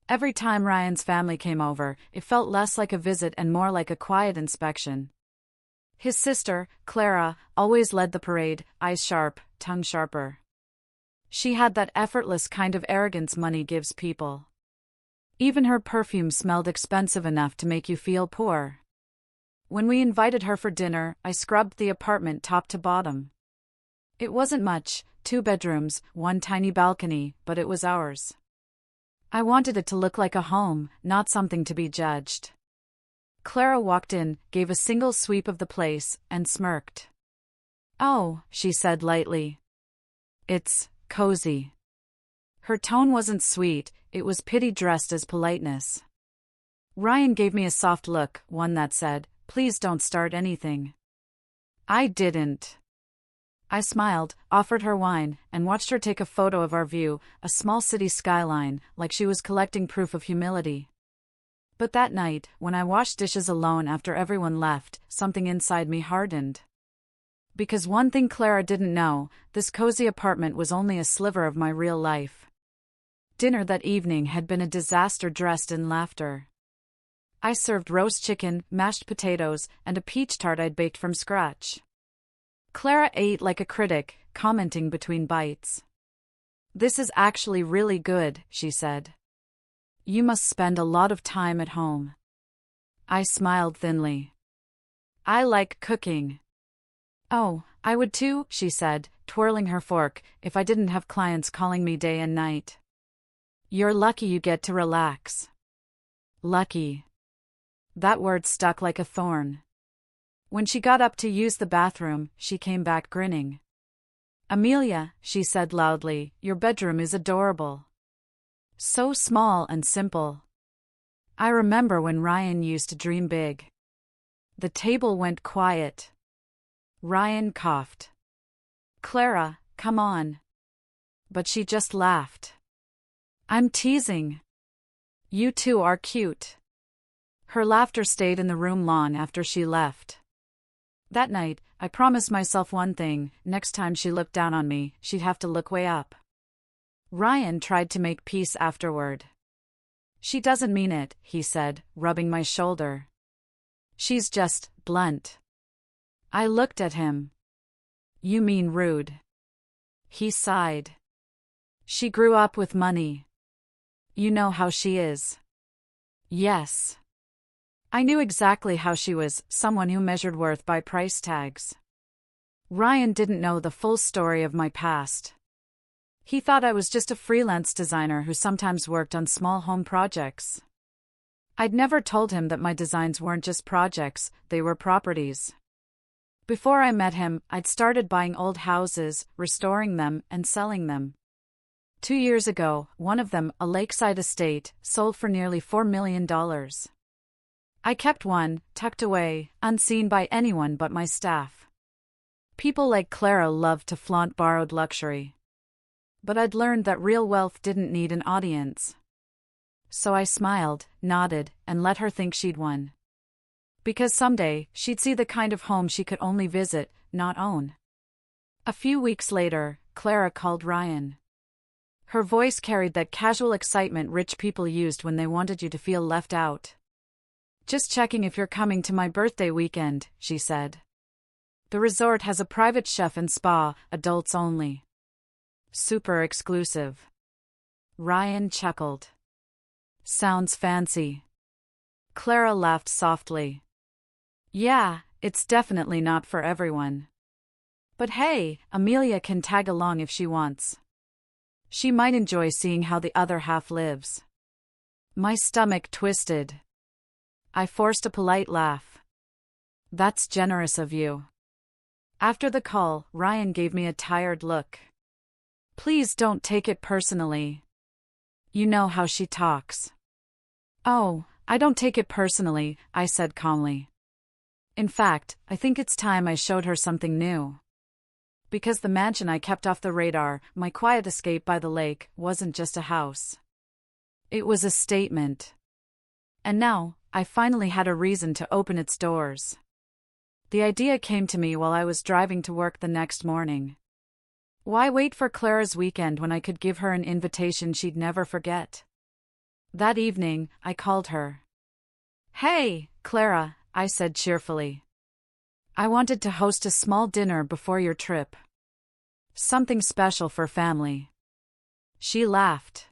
Every time Ryan's family came over, it felt less like a visit and more like a quiet inspection. His sister, Clara, always led the parade, eyes sharp, tongue sharper. She had that effortless kind of arrogance money gives people. Even her perfume smelled expensive enough to make you feel poor. When we invited her for dinner, I scrubbed the apartment top to bottom. It wasn't much, 2 bedrooms, 1 tiny balcony, but it was ours. I wanted it to look like a home, not something to be judged. Clara walked in, gave a single sweep of the place, and smirked. "Oh," she said lightly. "It's cozy." Her tone wasn't sweet, it was pity dressed as politeness. Ryan gave me a soft look, one that said, "Please don't start anything." I didn't. I smiled, offered her wine, and watched her take a photo of our view, a small city skyline, like she was collecting proof of humility. But that night, when I washed dishes alone after everyone left, something inside me hardened. Because one thing Clara didn't know, this cozy apartment was only a sliver of my real life. Dinner that evening had been a disaster dressed in laughter. I served roast chicken, mashed potatoes, and a peach tart I'd baked from scratch. Clara ate like a critic, commenting between bites. "This is actually really good," she said. "You must spend a lot of time at home." I smiled thinly. "I like cooking." "Oh, I would too," she said, twirling her fork, "if I didn't have clients calling me day and night." "You're lucky you get to relax." Lucky. That word stuck like a thorn. When she got up to use the bathroom, she came back grinning. "Amelia," she said loudly, "your bedroom is adorable. So small and simple." I remember when Ryan used to dream big. The table went quiet. Ryan coughed. "Clara, come on." But she just laughed. "I'm teasing. You two are cute." Her laughter stayed in the room long after she left. That night, I promised myself one thing: next time she looked down on me, she'd have to look way up. Ryan tried to make peace afterward. "She doesn't mean it," he said, rubbing my shoulder. "She's just blunt." I looked at him. "You mean rude." He sighed. "She grew up with money. You know how she is." Yes. I knew exactly how she was, someone who measured worth by price tags. Ryan didn't know the full story of my past. He thought I was just a freelance designer who sometimes worked on small home projects. I'd never told him that my designs weren't just projects, they were properties. Before I met him, I'd started buying old houses, restoring them, and selling them. 2 years ago, one of them, a lakeside estate, sold for nearly $4 million. I kept one, tucked away, unseen by anyone but my staff. People like Clara loved to flaunt borrowed luxury. But I'd learned that real wealth didn't need an audience. So I smiled, nodded, and let her think she'd won. Because someday, she'd see the kind of home she could only visit, not own. A few weeks later, Clara called Ryan. Her voice carried that casual excitement rich people used when they wanted you to feel left out. "Just checking if you're coming to my birthday weekend," she said. "The resort has a private chef and spa, adults only. Super exclusive." Ryan chuckled. "Sounds fancy." Clara laughed softly. "Yeah, it's definitely not for everyone. But hey, Amelia can tag along if she wants. She might enjoy seeing how the other half lives." My stomach twisted. I forced a polite laugh. "That's generous of you." After the call, Ryan gave me a tired look. "Please don't take it personally. You know how she talks." "Oh, I don't take it personally," I said calmly. "In fact, I think it's time I showed her something new." Because the mansion I kept off the radar, my quiet escape by the lake, wasn't just a house. It was a statement. And now, I finally had a reason to open its doors. The idea came to me while I was driving to work the next morning. Why wait for Clara's weekend when I could give her an invitation she'd never forget? That evening, I called her. "Hey, Clara," I said cheerfully. "I wanted to host a small dinner before your trip. Something special for family." She laughed.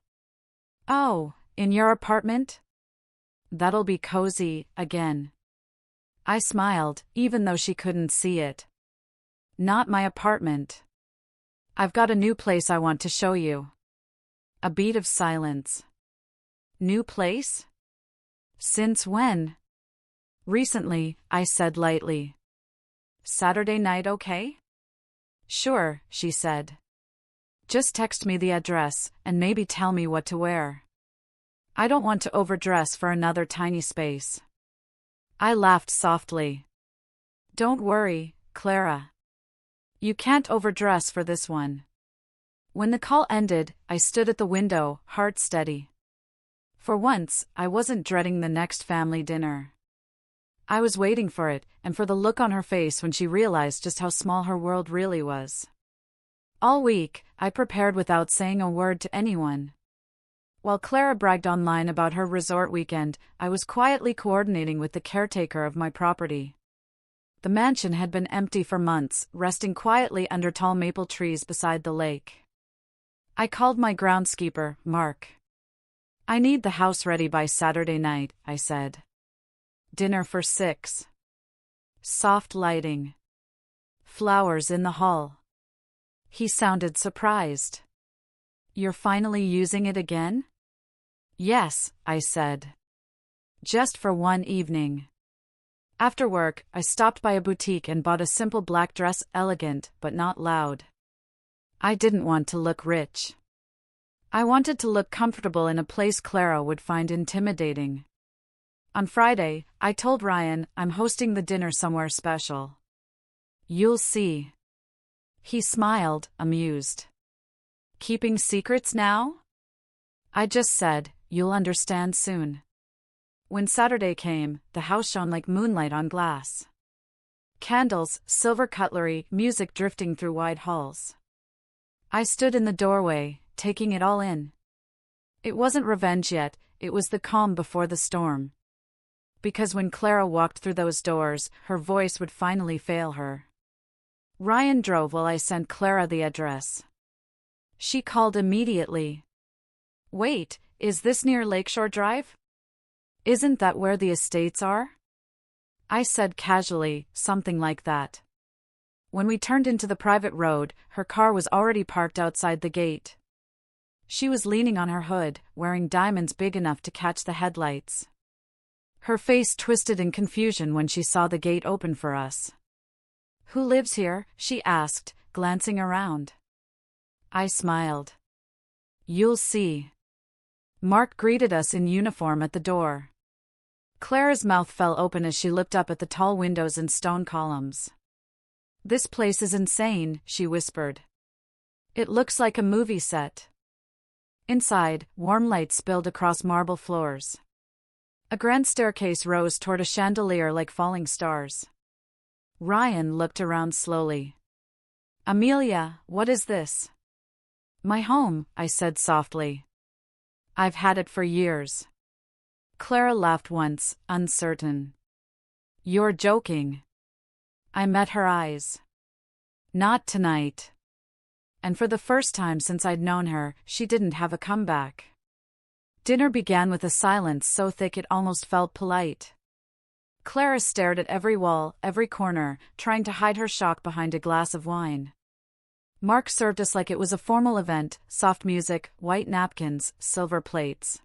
"Oh, in your apartment? That'll be cozy, again." I smiled, even though she couldn't see it. "Not my apartment. I've got a new place I want to show you." A beat of silence. "New place? Since when?" "Recently," I said lightly. "Saturday night okay?" "Sure," she said. "Just text me the address, and maybe tell me what to wear. I don't want to overdress for another tiny space." I laughed softly. "Don't worry, Clara. You can't overdress for this one." When the call ended, I stood at the window, heart steady. For once, I wasn't dreading the next family dinner. I was waiting for it, and for the look on her face when she realized just how small her world really was. All week, I prepared without saying a word to anyone. While Clara bragged online about her resort weekend, I was quietly coordinating with the caretaker of my property. The mansion had been empty for months, resting quietly under tall maple trees beside the lake. I called my groundskeeper, Mark. "I need the house ready by Saturday night," I said. "Dinner for 6. Soft lighting. Flowers in the hall." He sounded surprised. "You're finally using it again?" "Yes," I said. "Just for one evening." After work, I stopped by a boutique and bought a simple black dress, elegant but not loud. I didn't want to look rich. I wanted to look comfortable in a place Clara would find intimidating. On Friday, I told Ryan I'm hosting the dinner somewhere special. "You'll see." He smiled, amused. "Keeping secrets now?" I just said, "You'll understand soon." When Saturday came, the house shone like moonlight on glass. Candles, silver cutlery, music drifting through wide halls. I stood in the doorway, taking it all in. It wasn't revenge yet, it was the calm before the storm. Because when Clara walked through those doors, her voice would finally fail her. Ryan drove while I sent Clara the address. She called immediately. "Wait, is this near Lakeshore Drive? Isn't that where the estates are?" I said casually, something like that. When we turned into the private road, her car was already parked outside the gate. She was leaning on her hood, wearing diamonds big enough to catch the headlights. Her face twisted in confusion when she saw the gate open for us. "Who lives here?" she asked, glancing around. I smiled. "You'll see." Mark greeted us in uniform at the door. Clara's mouth fell open as she looked up at the tall windows and stone columns. "This place is insane," she whispered. "It looks like a movie set." Inside, warm light spilled across marble floors. A grand staircase rose toward a chandelier like falling stars. Ryan looked around slowly. "Amelia, what is this?" "My home," I said softly. "I've had it for years." Clara laughed once, uncertain. "You're joking." I met her eyes. "Not tonight." And for the first time since I'd known her, she didn't have a comeback. Dinner began with a silence so thick it almost felt polite. Clara stared at every wall, every corner, trying to hide her shock behind a glass of wine. Mark served us like it was a formal event, soft music, white napkins, silver plates.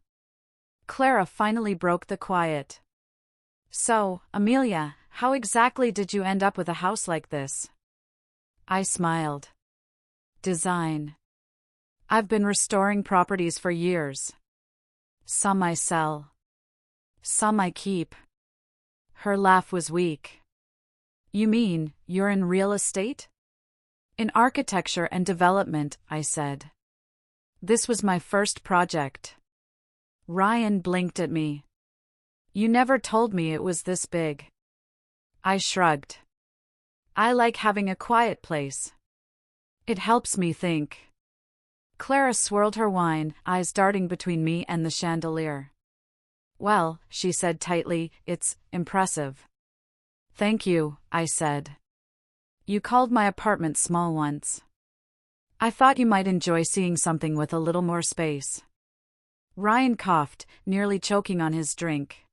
Clara finally broke the quiet. "So, Amelia, how exactly did you end up with a house like this?" I smiled. "Design. I've been restoring properties for years. Some I sell. Some I keep." Her laugh was weak. "You mean, you're in real estate?" "In architecture and development," I said. "This was my first project." Ryan blinked at me. "You never told me it was this big." I shrugged. "I like having a quiet place. It helps me think." Clara swirled her wine, eyes darting between me and the chandelier. Well, she said tightly, it's impressive. Thank you, I said. You called my apartment small once. I thought you might enjoy seeing something with a little more space. Ryan coughed, nearly choking on his drink.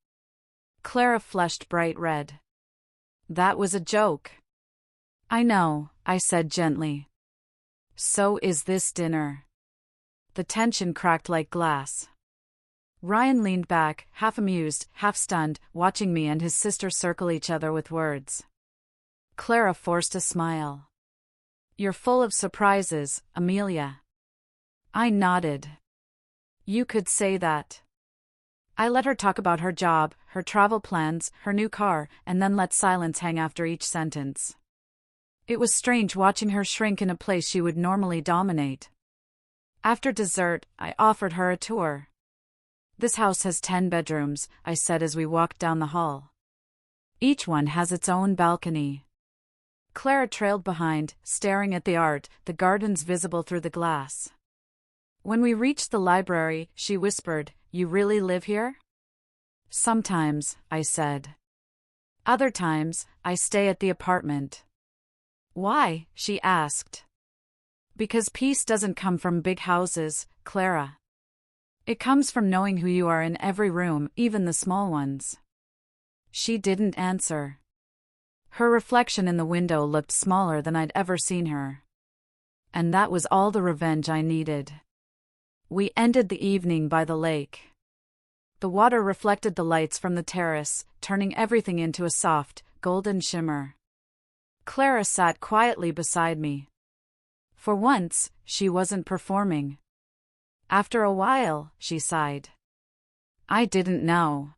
Clara flushed bright red. That was a joke. I know, I said gently. So is this dinner. The tension cracked like glass. Ryan leaned back, half amused, half stunned, watching me and his sister circle each other with words. Clara forced a smile. You're full of surprises, Amelia. I nodded. You could say that. I let her talk about her job, her travel plans, her new car, and then let silence hang after each sentence. It was strange watching her shrink in a place she would normally dominate. After dessert, I offered her a tour. This house has 10 bedrooms, I said as we walked down the hall. Each one has its own balcony. Clara trailed behind, staring at the art, the gardens visible through the glass. When we reached the library, she whispered, You really live here? Sometimes, I said. Other times, I stay at the apartment. Why? She asked. Because peace doesn't come from big houses, Clara. It comes from knowing who you are in every room, even the small ones. She didn't answer. Her reflection in the window looked smaller than I'd ever seen her. And that was all the revenge I needed. We ended the evening by the lake. The water reflected the lights from the terrace, turning everything into a soft, golden shimmer. Clara sat quietly beside me. For once, she wasn't performing. After a while, she sighed. I didn't know.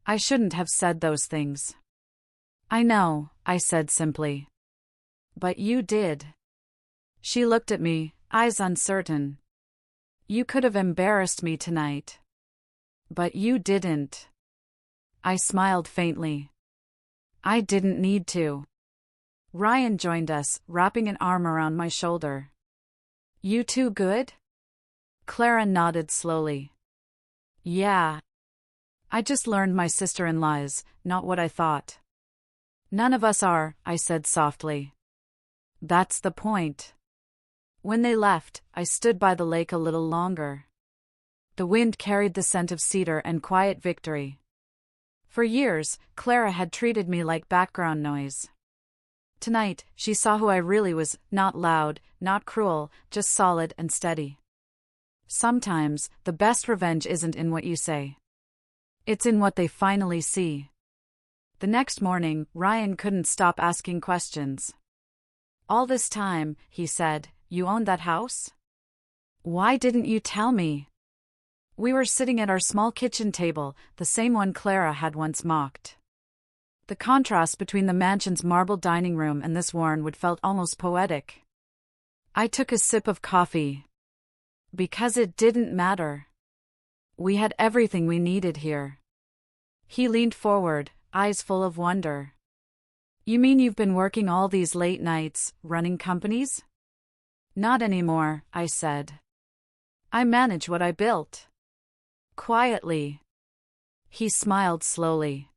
I shouldn't have said those things. I know, I said simply. But you did. She looked at me, eyes uncertain. You could have embarrassed me tonight. But you didn't. I smiled faintly. I didn't need to. Ryan joined us, wrapping an arm around my shoulder. You too good? Clara nodded slowly. Yeah. I just learned my sister-in-law is not what I thought. None of us are, I said softly. That's the point. When they left, I stood by the lake a little longer. The wind carried the scent of cedar and quiet victory. For years, Clara had treated me like background noise. Tonight, she saw who I really was, not loud, not cruel, just solid and steady. Sometimes, the best revenge isn't in what you say. It's in what they finally see. The next morning, Ryan couldn't stop asking questions. All this time, he said, you owned that house? Why didn't you tell me? We were sitting at our small kitchen table, the same one Clara had once mocked. The contrast between the mansion's marble dining room and this worn wood felt almost poetic. I took a sip of coffee. Because it didn't matter. We had everything we needed here. He leaned forward, eyes full of wonder. You mean you've been working all these late nights, running companies? Not anymore, I said. I manage what I built. Quietly. He smiled slowly.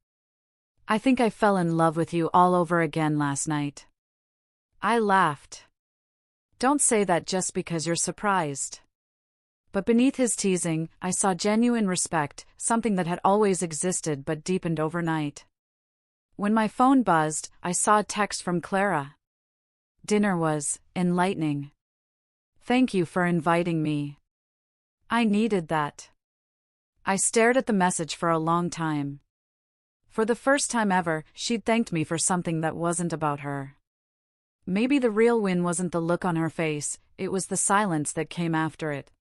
I think I fell in love with you all over again last night. I laughed. Don't say that just because you're surprised. But beneath his teasing, I saw genuine respect, something that had always existed but deepened overnight. When my phone buzzed, I saw a text from Clara. Dinner was enlightening. Thank you for inviting me. I needed that. I stared at the message for a long time. For the first time ever, she'd thanked me for something that wasn't about her. Maybe the real win wasn't the look on her face, it was the silence that came after it.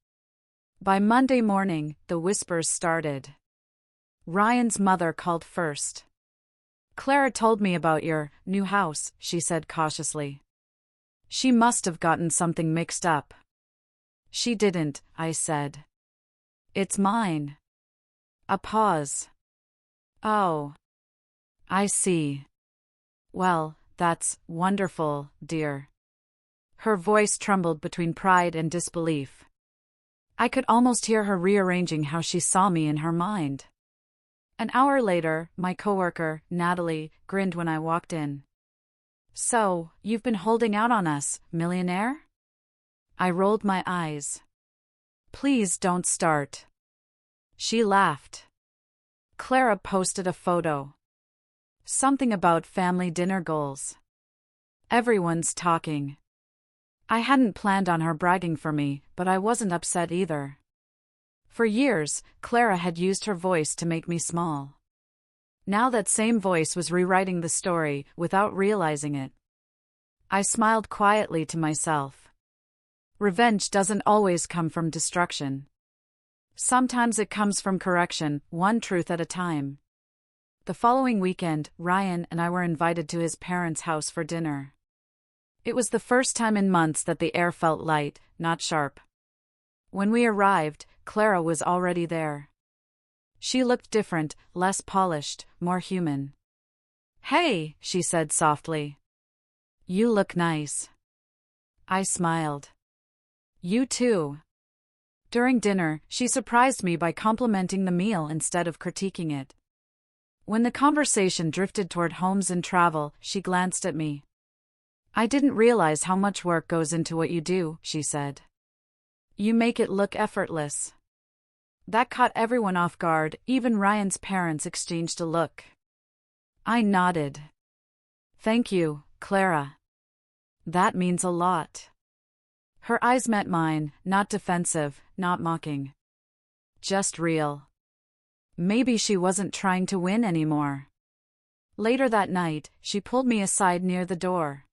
By Monday morning, the whispers started. Ryan's mother called first. Clara told me about your new house, she said cautiously. She must have gotten something mixed up. She didn't, I said. It's mine. A pause. Oh. I see. Well, that's wonderful, dear. Her voice trembled between pride and disbelief. I could almost hear her rearranging how she saw me in her mind. An hour later, my coworker, Natalie, grinned when I walked in. "So, you've been holding out on us, millionaire?" I rolled my eyes. "Please don't start." She laughed. Clara posted a photo. Something about family dinner goals. Everyone's talking. I hadn't planned on her bragging for me, but I wasn't upset either. For years, Clara had used her voice to make me small. Now that same voice was rewriting the story, without realizing it. I smiled quietly to myself. Revenge doesn't always come from destruction. Sometimes it comes from correction, one truth at a time. The following weekend, Ryan and I were invited to his parents' house for dinner. It was the first time in months that the air felt light, not sharp. When we arrived, Clara was already there. She looked different, less polished, more human. "Hey," she said softly. "You look nice." I smiled. "You too." During dinner, she surprised me by complimenting the meal instead of critiquing it. When the conversation drifted toward homes and travel, she glanced at me. "I didn't realize how much work goes into what you do," she said. "You make it look effortless." That caught everyone off guard, even Ryan's parents exchanged a look. I nodded. "Thank you, Clara. That means a lot." Her eyes met mine, not defensive, not mocking. Just real. Maybe she wasn't trying to win anymore. Later that night, she pulled me aside near the door.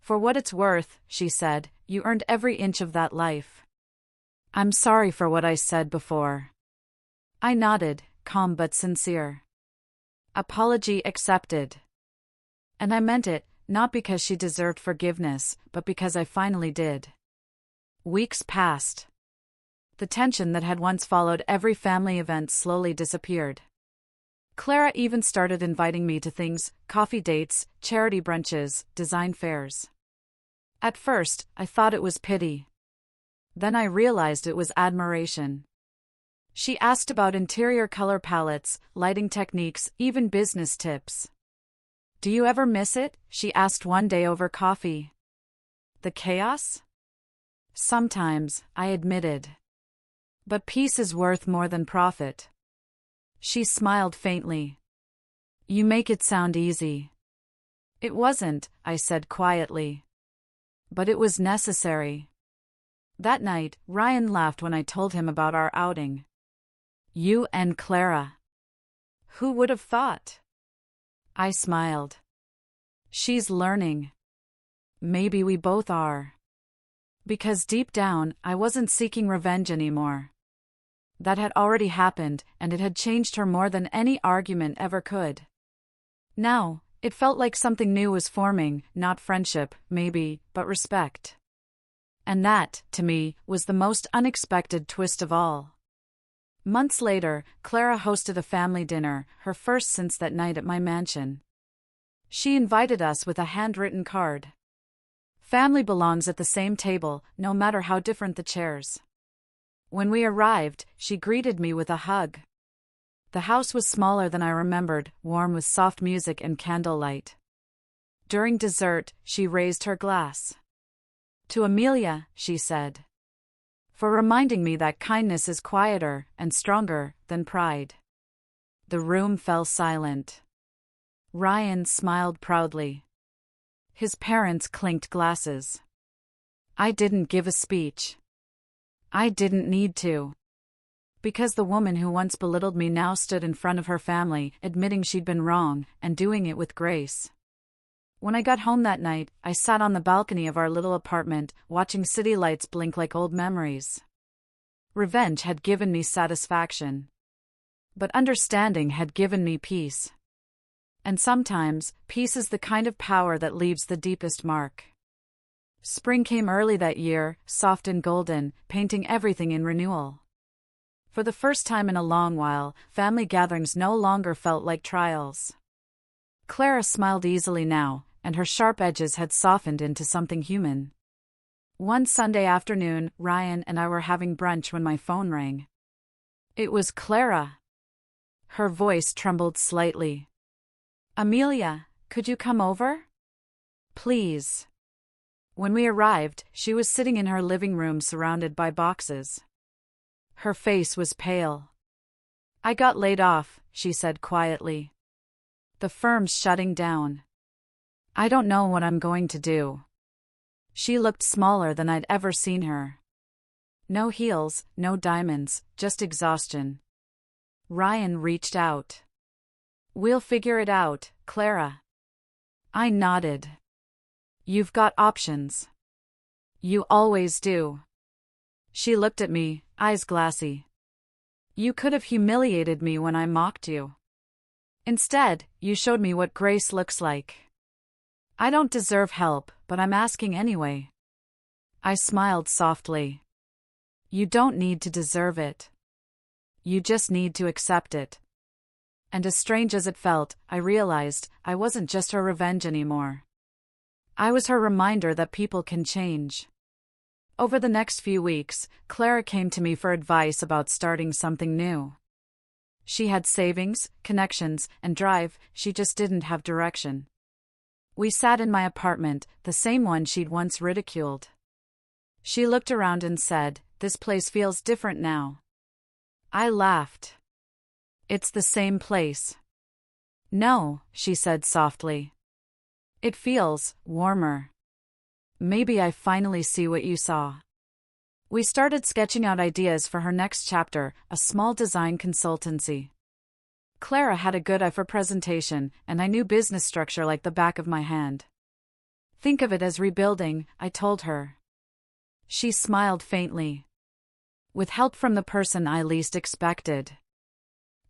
"For what it's worth," she said, "you earned every inch of that life." "I'm sorry for what I said before." I nodded, calm but sincere. Apology accepted. And I meant it, not because she deserved forgiveness, but because I finally did. Weeks passed. The tension that had once followed every family event slowly disappeared. Clara even started inviting me to things: coffee dates, charity brunches, design fairs. At first, I thought it was pity. Then I realized it was admiration. She asked about interior color palettes, lighting techniques, even business tips. "Do you ever miss it?" she asked one day over coffee. "The chaos?" "Sometimes," I admitted. "But peace is worth more than profit." She smiled faintly. "You make it sound easy." "It wasn't," I said quietly. "But it was necessary." That night, Ryan laughed when I told him about our outing. "You and Clara." "Who would have thought?" I smiled. "She's learning." "Maybe we both are." Because deep down, I wasn't seeking revenge anymore. That had already happened, and it had changed her more than any argument ever could. Now, it felt like something new was forming, not friendship, maybe, but respect. And that, to me, was the most unexpected twist of all. Months later, Clara hosted a family dinner, her first since that night at my mansion. She invited us with a handwritten card. Family belongs at the same table, no matter how different the chairs. When we arrived, she greeted me with a hug. The house was smaller than I remembered, warm with soft music and candlelight. During dessert, she raised her glass. "To Amelia," she said. "For reminding me that kindness is quieter and stronger than pride." The room fell silent. Ryan smiled proudly. His parents clinked glasses. I didn't give a speech. I didn't need to. Because the woman who once belittled me now stood in front of her family, admitting she'd been wrong, and doing it with grace. When I got home that night, I sat on the balcony of our little apartment, watching city lights blink like old memories. Revenge had given me satisfaction. But understanding had given me peace. And sometimes, peace is the kind of power that leaves the deepest mark. Spring came early that year, soft and golden, painting everything in renewal. For the first time in a long while, family gatherings no longer felt like trials. Clara smiled easily now, and her sharp edges had softened into something human. One Sunday afternoon, Ryan and I were having brunch when my phone rang. It was Clara. Her voice trembled slightly. Amelia, could you come over? Please. When we arrived, she was sitting in her living room surrounded by boxes. Her face was pale. I got laid off, she said quietly. The firm's shutting down. I don't know what I'm going to do. She looked smaller than I'd ever seen her. No heels, no diamonds, just exhaustion. Ryan reached out. We'll figure it out, Clara. I nodded. You've got options. You always do. She looked at me, eyes glassy. You could have humiliated me when I mocked you. Instead, you showed me what grace looks like. I don't deserve help, but I'm asking anyway. I smiled softly. You don't need to deserve it. You just need to accept it. And as strange as it felt, I realized I wasn't just her revenge anymore. I was her reminder that people can change. Over the next few weeks, Clara came to me for advice about starting something new. She had savings, connections, and drive, she just didn't have direction. We sat in my apartment, the same one she'd once ridiculed. She looked around and said, "This place feels different now." I laughed. "It's the same place." "No," she said softly. "It feels warmer. Maybe I finally see what you saw." We started sketching out ideas for her next chapter, a small design consultancy. Clara had a good eye for presentation, and I knew business structure like the back of my hand. "Think of it as rebuilding," I told her. She smiled faintly. "With help from the person I least expected."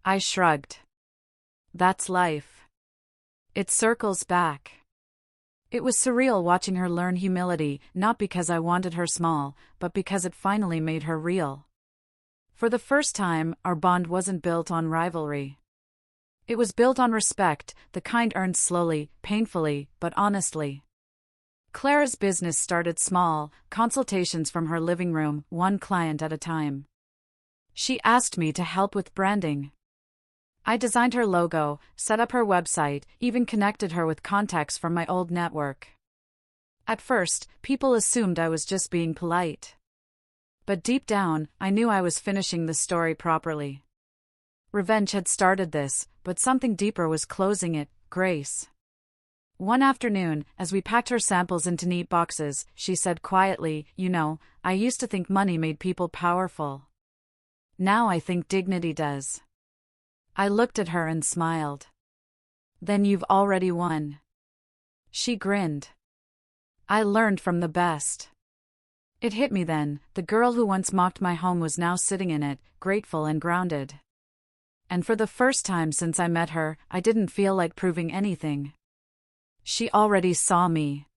I shrugged. "That's life. It circles back." It was surreal watching her learn humility, not because I wanted her small, but because it finally made her real. For the first time, our bond wasn't built on rivalry. It was built on respect, the kind earned slowly, painfully, but honestly. Clara's business started small, consultations from her living room, one client at a time. She asked me to help with branding. I designed her logo, set up her website, even connected her with contacts from my old network. At first, people assumed I was just being polite. But deep down, I knew I was finishing the story properly. Revenge had started this, but something deeper was closing it, grace. One afternoon, as we packed her samples into neat boxes, she said quietly, "You know, I used to think money made people powerful. Now I think dignity does." I looked at her and smiled. "Then you've already won." She grinned. "I learned from the best." It hit me then, the girl who once mocked my home was now sitting in it, grateful and grounded. And for the first time since I met her, I didn't feel like proving anything. She already saw me.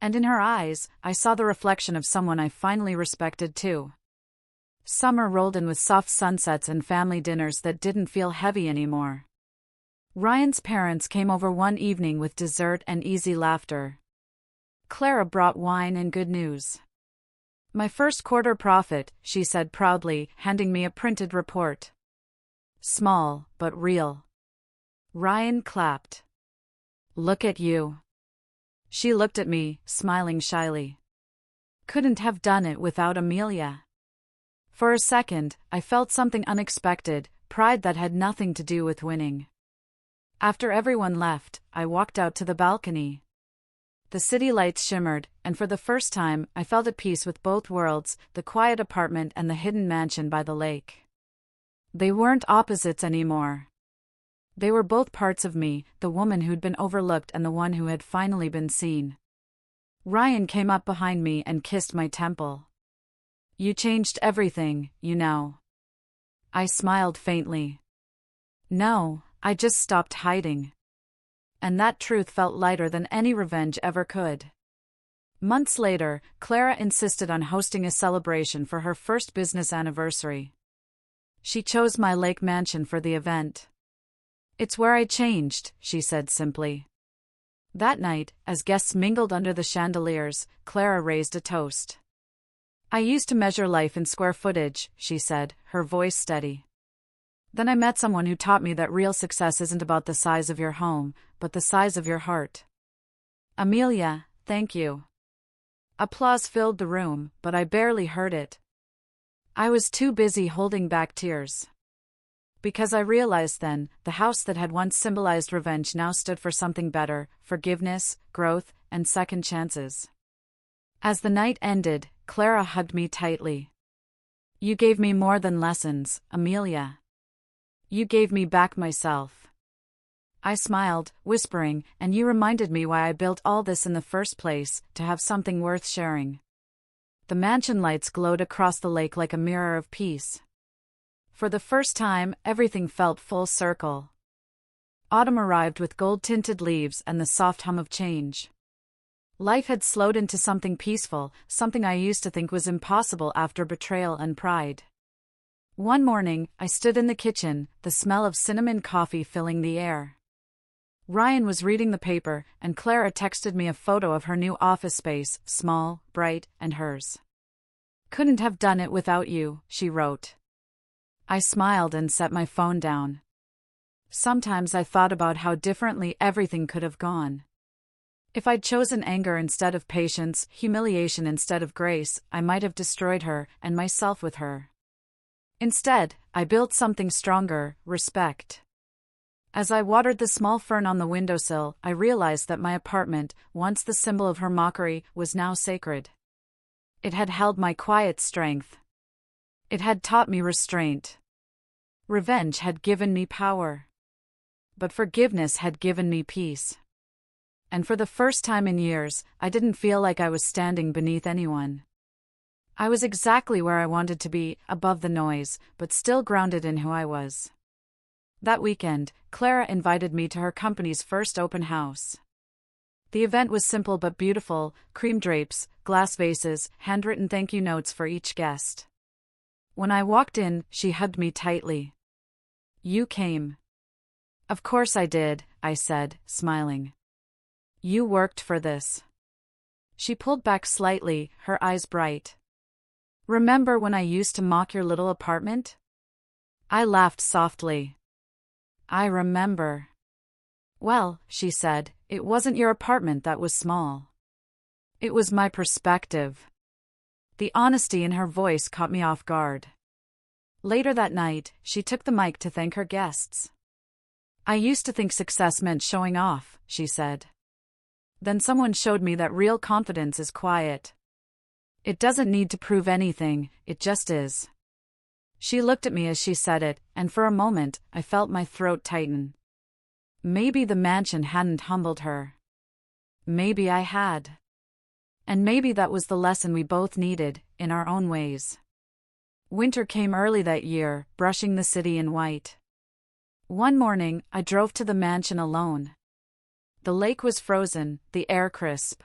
And in her eyes, I saw the reflection of someone I finally respected too. Summer rolled in with soft sunsets and family dinners that didn't feel heavy anymore. Ryan's parents came over one evening with dessert and easy laughter. Clara brought wine and good news. "My first quarter profit," she said proudly, handing me a printed report. Small, but real. Ryan clapped. "Look at you." She looked at me, smiling shyly. "Couldn't have done it without Amelia." For a second, I felt something unexpected, pride that had nothing to do with winning. After everyone left, I walked out to the balcony. The city lights shimmered, and for the first time, I felt at peace with both worlds, the quiet apartment and the hidden mansion by the lake. They weren't opposites anymore. They were both parts of me, the woman who'd been overlooked and the one who had finally been seen. Ryan came up behind me and kissed my temple. "You changed everything, you know." I smiled faintly. "No, I just stopped hiding." And that truth felt lighter than any revenge ever could. Months later, Clara insisted on hosting a celebration for her first business anniversary. She chose my lake mansion for the event. "It's where I changed," she said simply. That night, as guests mingled under the chandeliers, Clara raised a toast. "I used to measure life in square footage," she said, her voice steady. Then I met someone who taught me that real success isn't about the size of your home, but the size of your heart. Amelia, thank you. Applause filled the room, but I barely heard it. I was too busy holding back tears. Because I realized then, the house that had once symbolized revenge now stood for something better: forgiveness, growth, and second chances. As the night ended, Clara hugged me tightly. You gave me more than lessons, Amelia. You gave me back myself. I smiled, whispering, and you reminded me why I built all this in the first place, to have something worth sharing. The mansion lights glowed across the lake like a mirror of peace. For the first time, everything felt full circle. Autumn arrived with gold-tinted leaves and the soft hum of change. Life had slowed into something peaceful, something I used to think was impossible after betrayal and pride. One morning, I stood in the kitchen, the smell of cinnamon coffee filling the air. Ryan was reading the paper, and Clara texted me a photo of her new office space, small, bright, and hers. Couldn't have done it without you, she wrote. I smiled and set my phone down. Sometimes I thought about how differently everything could have gone. If I'd chosen anger instead of patience, humiliation instead of grace, I might have destroyed her, and myself with her. Instead, I built something stronger: respect. As I watered the small fern on the windowsill, I realized that my apartment, once the symbol of her mockery, was now sacred. It had held my quiet strength. It had taught me restraint. Revenge had given me power. But forgiveness had given me peace. And for the first time in years, I didn't feel like I was standing beneath anyone. I was exactly where I wanted to be, above the noise, but still grounded in who I was. That weekend, Clara invited me to her company's first open house. The event was simple but beautiful: cream drapes, glass vases, handwritten thank you notes for each guest. When I walked in, she hugged me tightly. You came. Of course I did, I said, smiling. You worked for this. She pulled back slightly, her eyes bright. Remember when I used to mock your little apartment? I laughed softly. I remember. Well, she said, it wasn't your apartment that was small. It was my perspective. The honesty in her voice caught me off guard. Later that night, she took the mic to thank her guests. I used to think success meant showing off, she said. Then someone showed me that real confidence is quiet. It doesn't need to prove anything, it just is. She looked at me as she said it, and for a moment, I felt my throat tighten. Maybe the mansion hadn't humbled her. Maybe I had. And maybe that was the lesson we both needed, in our own ways. Winter came early that year, brushing the city in white. One morning, I drove to the mansion alone. The lake was frozen, the air crisp.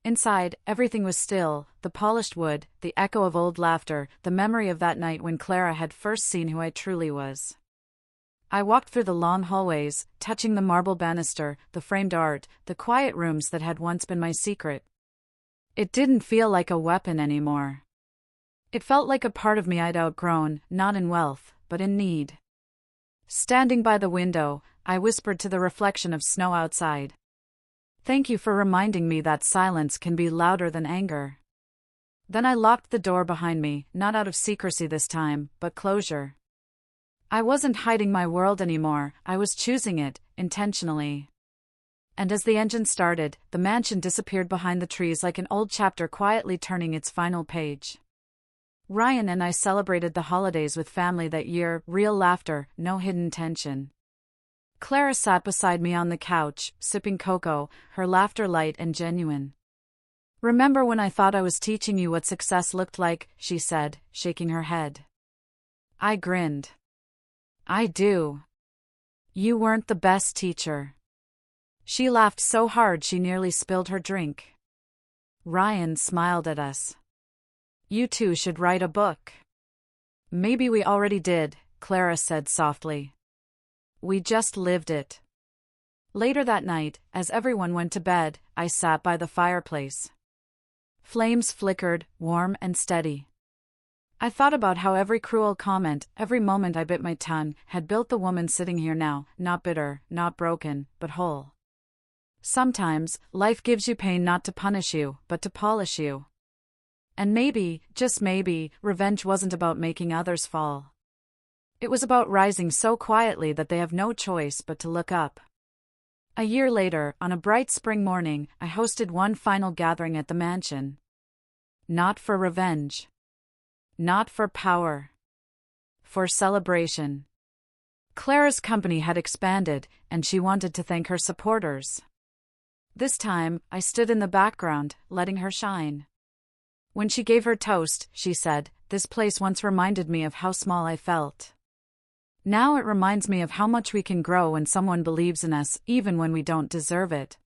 Inside, everything was still: the polished wood, the echo of old laughter, the memory of that night when Clara had first seen who I truly was. I walked through the long hallways, touching the marble banister, the framed art, the quiet rooms that had once been my secret. It didn't feel like a weapon anymore. It felt like a part of me I'd outgrown, not in wealth, but in need. Standing by the window, I whispered to the reflection of snow outside. Thank you for reminding me that silence can be louder than anger. Then I locked the door behind me, not out of secrecy this time, but closure. I wasn't hiding my world anymore, I was choosing it, intentionally. And as the engine started, the mansion disappeared behind the trees like an old chapter quietly turning its final page. Ryan and I celebrated the holidays with family that year: real laughter, no hidden tension. Clara sat beside me on the couch, sipping cocoa, her laughter light and genuine. Remember when I thought I was teaching you what success looked like? She said, shaking her head. I grinned. I do. You weren't the best teacher. She laughed so hard she nearly spilled her drink. Ryan smiled at us. You two should write a book. Maybe we already did, Clara said softly. We just lived it. Later that night, as everyone went to bed, I sat by the fireplace. Flames flickered, warm and steady. I thought about how every cruel comment, every moment I bit my tongue, had built the woman sitting here now, not bitter, not broken, but whole. Sometimes, life gives you pain not to punish you, but to polish you. And maybe, just maybe, revenge wasn't about making others fall. It was about rising so quietly that they have no choice but to look up. A year later, on a bright spring morning, I hosted one final gathering at the mansion. Not for revenge. Not for power. For celebration. Clara's company had expanded, and she wanted to thank her supporters. This time, I stood in the background, letting her shine. When she gave her toast, she said, "This place once reminded me of how small I felt. Now it reminds me of how much we can grow when someone believes in us, even when we don't deserve it."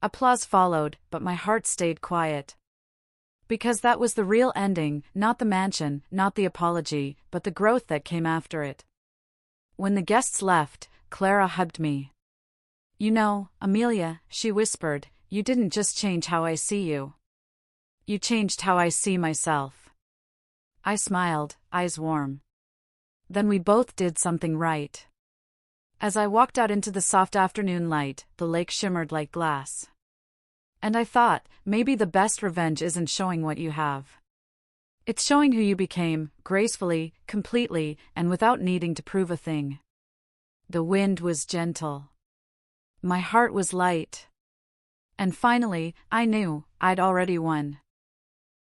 Applause followed, but my heart stayed quiet. Because that was the real ending, not the mansion, not the apology, but the growth that came after it. When the guests left, Clara hugged me. "You know, Amelia," she whispered, "you didn't just change how I see you. You changed how I see myself." I smiled, eyes warm. Then we both did something right. As I walked out into the soft afternoon light, the lake shimmered like glass. And I thought, maybe the best revenge isn't showing what you have. It's showing who you became, gracefully, completely, and without needing to prove a thing. The wind was gentle. My heart was light. And finally, I knew I'd already won.